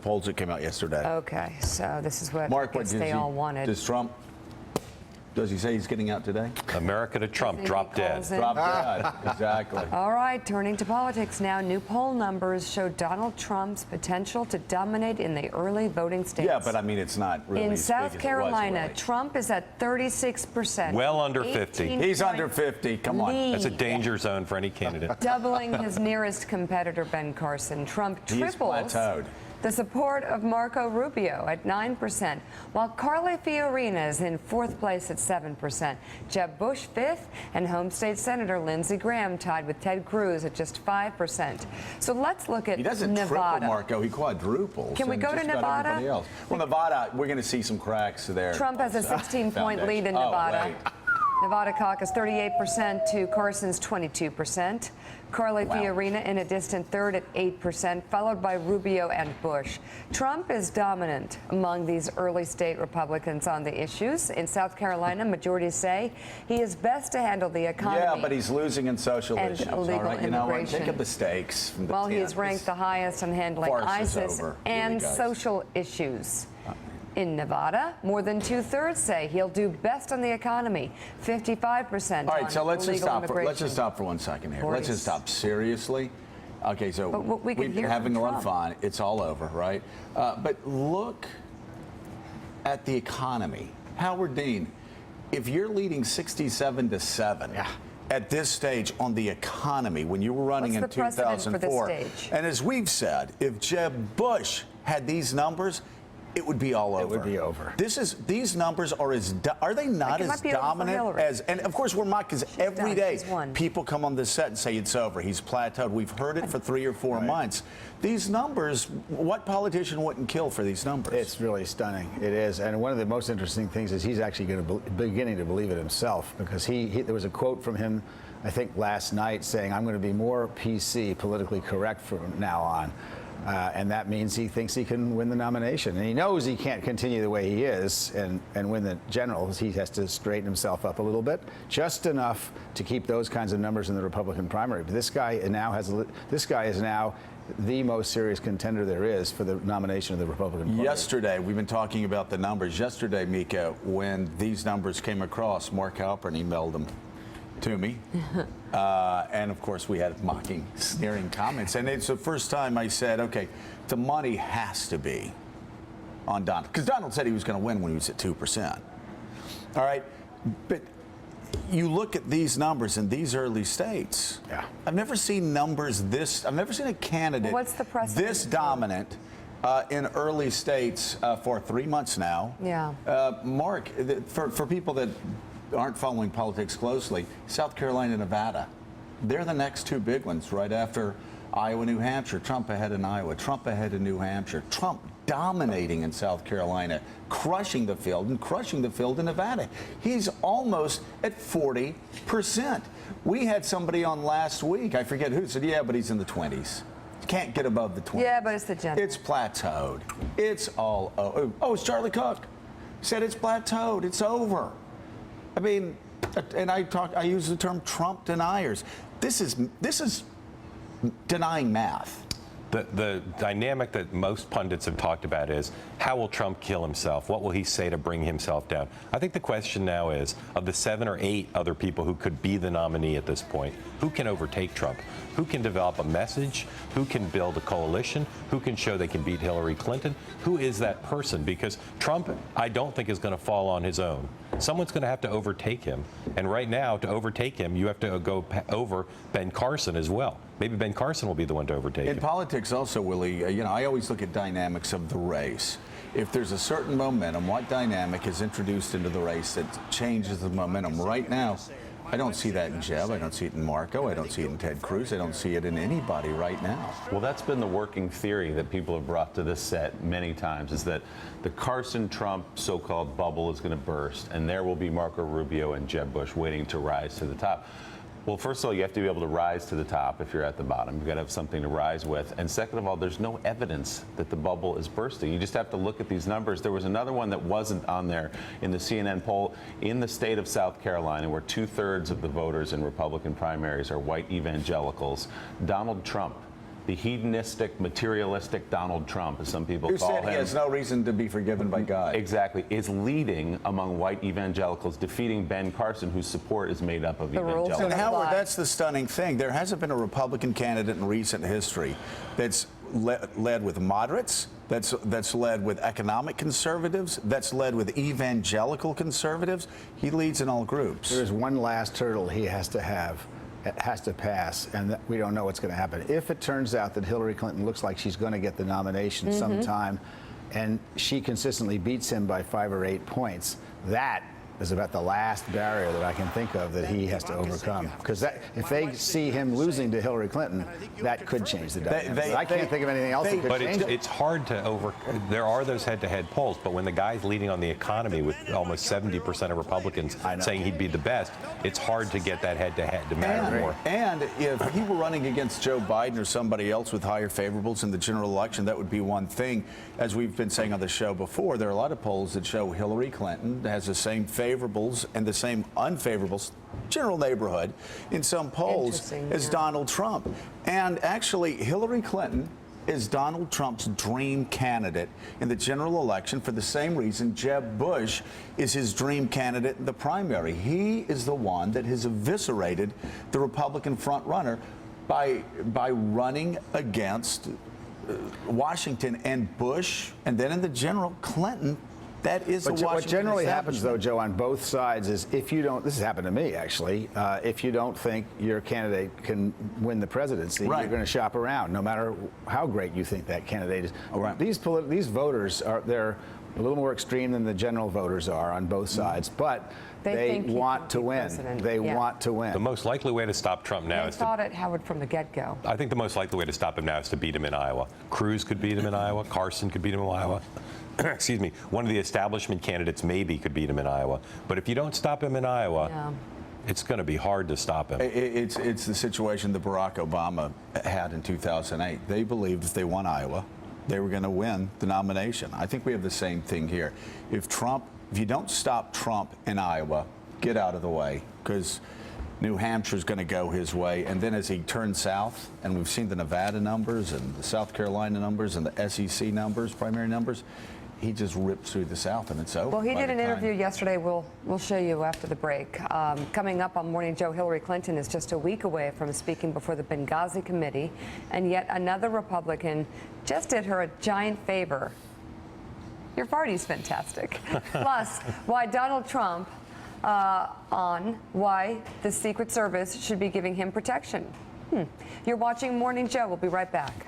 polls that came out yesterday. Okay, so this is what Mark, they all wanted. Does Trump? Does he say he's getting out today? America to Trump, drop dead. Drop dead, exactly. All right, turning to politics now. New poll numbers show Donald Trump's potential to dominate in the early voting states. Yeah, but I mean, it's not really in as South big as Carolina, it was, really. Trump is at 36%. Well under 50. He's under 50. Come on. Lead. That's a danger zone for any candidate. Doubling his nearest competitor, Ben Carson. Trump He's triples plateaued. the support of Marco Rubio at 9%, while Carly Fiorina is in fourth place at 7%. Jeb Bush fifth, and home state Senator Lindsey Graham tied with Ted Cruz at just 5%. So let's look at He doesn't Nevada. triple Marco, he quadruples. Can we and go to just about Nevada? everybody else. Well, Nevada, we're going to see some cracks there. Trump has a 16-point lead in Nevada. Wait. Nevada caucus 38% to Carson's 22%. Carly Fiorina in a distant third at 8%, followed by Rubio and Bush. Trump is dominant among these early state Republicans on the issues. In South Carolina, majorities say he is best to handle the economy. Yeah, but he's losing in social and issues. illegal All right, you know what? immigration. Take up the stakes. From the Well, 10th. he's ranked the highest on handling Farce is ISIS over. and Really, guys. social issues. In Nevada, more than two-thirds say he'll do best on the economy. 55%. All right, so let's just stop. Immigration. Let's just stop for 1 second here. Let's just stop. Seriously. Okay, so But we can we've hear been having from a lot Trump. of fun. It's all over, right? But look at the economy. Howard Dean, if you're leading 67-7 at this stage on the economy, when you were running What's in the precedent for this 2004, stage? and as we've said, if Jeb Bush had these numbers, it would be all over. It would be over. These numbers are are they not It might as be over for dominant Hillary. as, and of course we're mocked because every done. day She's won. people come on this set and say it's over. He's plateaued. We've heard it for 3 or 4 months. These numbers, what politician wouldn't kill for these numbers? It's really stunning. It is. And one of the most interesting things is he's actually going to beginning to believe it himself, because there was a quote from him, I think last night, saying, I'm going to be more PC, politically correct from now on. And that means he thinks he can win the nomination. And he knows he can't continue the way he is and win the generals. He has to straighten himself up a little bit, just enough to keep those kinds of numbers in the Republican primary. But this guy is now the most serious contender there is for the nomination of the Republican Party. Yesterday, we've been talking about the numbers. Yesterday, Mika, when these numbers came across, Mark Halperin emailed them to me. And of course, we had mocking, sneering comments. And it's the first time I said, okay, the money has to be on Donald. Because Donald said he was going to win when he was at 2%. All right. But you look at these numbers in these early states. Yeah. I've never seen numbers this, I've never seen a candidate What's the precedent? this dominant in early states for 3 months now. Yeah. Mark, for people that aren't following politics closely, South Carolina, Nevada, they're the next two big ones right after Iowa, New Hampshire. Trump ahead in Iowa, Trump ahead in New Hampshire, Trump dominating in South Carolina, crushing the field in Nevada. He's almost at 40%. We had somebody on last week, I forget who, said, yeah, but he's in the 20s. Can't get above the 20s. Yeah, but it's the general. It's plateaued. It's all over. Oh, it's Charlie Cook. Said it's plateaued. It's over. I mean, and I use the term Trump deniers. This is denying math. The dynamic that most pundits have talked about is, how will Trump kill himself? What will he say to bring himself down? I think the question now is, of the 7 or 8 other people who could be the nominee at this point, who can overtake Trump? Who can develop a message? Who can build a coalition? Who can show they can beat Hillary Clinton? Who is that person? Because Trump, I don't think, is going to fall on his own. Someone's going to have to overtake him. And right now, to overtake him, you have to go over Ben Carson as well. Maybe Ben Carson will be the one to overtake him. In politics also, Willie, I always look at dynamics of the race. If there's a certain momentum, what dynamic is introduced into the race that changes the momentum? Right now, I don't see that in Jeb. I don't see it in Marco. I don't see it in Ted Cruz. I don't see it in anybody right now. Well, that's been the working theory that people have brought to this set many times, is that the Carson-Trump so-called bubble is going to burst, and there will be Marco Rubio and Jeb Bush waiting to rise to the top. Well, first of all, you have to be able to rise to the top if you're at the bottom. You've got to have something to rise with. And second of all, there's no evidence that the bubble is bursting. You just have to look at these numbers. There was another one that wasn't on there in the CNN poll in the state of South Carolina, where 2/3 of the voters in Republican primaries are white evangelicals. Donald Trump, the hedonistic, materialistic Donald Trump, as some people Who call said him. he has no reason to be forgiven by God. Exactly, is leading among white evangelicals, defeating Ben Carson, whose support is made up of The rules evangelicals. And don't Howard, apply. that's the stunning thing. There hasn't been a Republican candidate in recent history that's led with moderates, that's led with economic conservatives, that's led with evangelical conservatives. He leads in all groups. There is one last hurdle he has to have. It has to pass, and we don't know what's going to happen. If it turns out that Hillary Clinton looks like she's going to get the nomination sometime, and she consistently beats him by 5 or 8 points, that is about the last barrier that I can think of that he has to overcome. Because if they see him losing to Hillary Clinton, that could change the dynamic. But I can't think of anything else that could But change it. it's hard to there are those head-to-head polls, but when the guy's leading on the economy with almost 70% of Republicans saying he'd be the best, it's hard to get that head-to-head to matter more. And if he were running against Joe Biden or somebody else with higher favorables in the general election, that would be one thing. As we've been saying on the show before, there are a lot of polls that show Hillary Clinton has the same favorables and the same unfavorables, general neighborhood, in some polls as Donald Trump. And actually, Hillary Clinton is Donald Trump's dream candidate in the general election for the same reason Jeb Bush is his dream candidate in the primary. He is the one that has eviscerated the Republican frontrunner by running against Washington and Bush, and then in the general, Clinton. That is the Washington What generally happens, though, establishment. Joe, on both sides is if you don't, this has happened to me actually, if you don't think your candidate can win the presidency, Right. you're going to shop around, no matter how great you think that candidate is. Right. These voters they're a little more extreme than the general voters are on both sides, but They they think he want could to be win. president. They Yeah. want to win. The most likely way to stop Trump now They is to thought it, Howard, from the get-go. I think the most likely way to stop him now is to beat him in Iowa. Cruz could beat him in Iowa. Carson could beat him in Iowa. Excuse me. One of the establishment candidates maybe could beat him in Iowa. But if you don't stop him in Iowa, Yeah. it's going to be hard to stop him. It's the situation that Barack Obama had in 2008. They believed if they won Iowa, they were going to win the nomination. I think we have the same thing here. If you don't stop Trump in Iowa, get out of the way, because New Hampshire's going to go his way. And then as he turns south, and we've seen the Nevada numbers and the South Carolina numbers and the SEC numbers, primary numbers, he just rips through the South and it's over. Well, he by did the an time- interview yesterday. We'll show you after the break. Coming up on Morning Joe, Hillary Clinton is just a week away from speaking before the Benghazi committee, and yet another Republican just did her a giant favor. Your party's fantastic. Plus, why Donald Trump on why the Secret Service should be giving him protection. You're watching Morning Joe. We'll be right back.